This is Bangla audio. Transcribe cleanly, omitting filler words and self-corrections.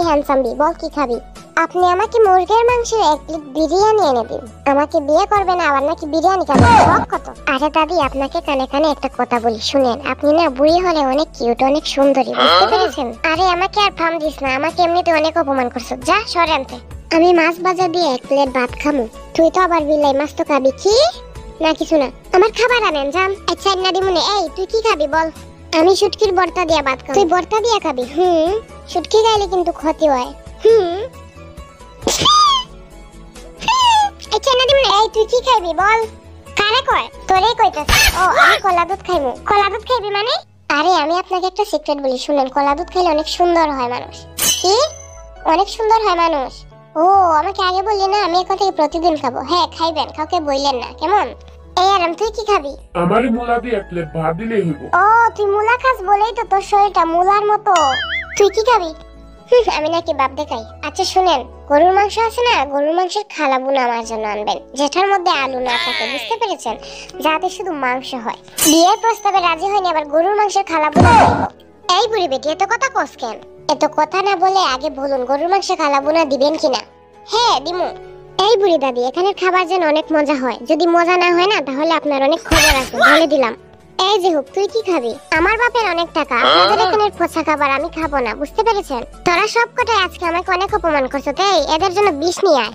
হ্যান্ডসাম বি, বল কি খাবি? আপনি আমাকে মুরগির মাংসের 1 প্লেট বিরিয়ানি এনে দিন। আমাকে বিয়ে করবেন আবার নাকি বিরিয়ানি খাবেন? শখ কত? আরে দাদি, আপনাকে কানে কানে একটা কথা বলি শুনেন। আপনি না বুড়ি হলে অনেক কিউট, অনেক সুন্দরী, বুঝতে পেরেছেন? আরে আমাকে আর ফাম দিস না, আমাকে এমনিতে অনেক অপমান করছো, যা সরে আনতে। আমি মাছ ভাজা দিয়ে 1 প্লেট ভাত খামু। তুই তো আবার বিলাই মাছ তো খাবি কি? না কিছু না, আমার খাবার আনেন যান। আচ্ছা না দিমুনে, এই তুই কি খাবি বল? আমি শুটকির ভর্তা দিয়ে ভাত খাবো। তুই ভর্তা দিয়ে খাবি? শুটকি খাইলে কিন্তু ক্ষতি হয়। আচ্ছা না দিমুনে, এই তুই কি খাবি বল? কারে কয়? তোরেই কইতাছ। ও আমি কলা দুধ খাইমু। কলা দুধ খাইবি মানে? আরে আমি আপনাকে একটা সিক্রেট বলি শুনেন, কলা দুধ খাইলে অনেক সুন্দর হয় মানুষ। কি? অনেক সুন্দর হয় মানুষ? ও আমাকে আগে বললি না, আমি এখন থেকে প্রতিদিন খাবো। হ্যাঁ খাইবেন, কাউকে বললেন না কেমন? এই আরাম, তুই কি খাবি? আমারে মুলা দিয়ে 1 প্লেট ভাত দিলেই হইব। ও তুই মুলা খাস বলেই তো তোর শরীরটা মুলার মতো। তুই কি খাবি? আমি নাকি বাপ দেখাই। আচ্ছা শুনেন, গরুর মাংস আছে না, গরুর মাংসের খালা বুনা আমার জন্য আনবেন, যেটার মধ্যে আলু না থাকে, বুঝতে পেরেছেন? যাতে শুধু মাংস হয়। বিয়ের প্রস্তাবে রাজি হয়নি, আবার গরুর মাংসের খালা বুনা খাইবো? এই বুড়ি বেটি, এত কথা কস কেন? এত কথা না বলে আগে বলুন গরুর মাংসের খালা বুনা দিবেন কিনা? হ্যাঁ দিমু। এই বুড়ি দাদি, এখানের খাবার যেন অনেক মজা হয়, যদি মজা না হয় না তাহলে আপনার অনেক খবর আছে, বলে দিলাম। এই যে হোক, তুই কি খাবি? আমার বাপের অনেক টাকা, আপনাদের এখানের পচা খাবার আমি খাবো না, বুঝতে পেরেছেন? তোরা সব কটাই আজকে আমাকে অনেক অপমান করছো, তাই এদের জন্য বিষ নিয়ে আয়।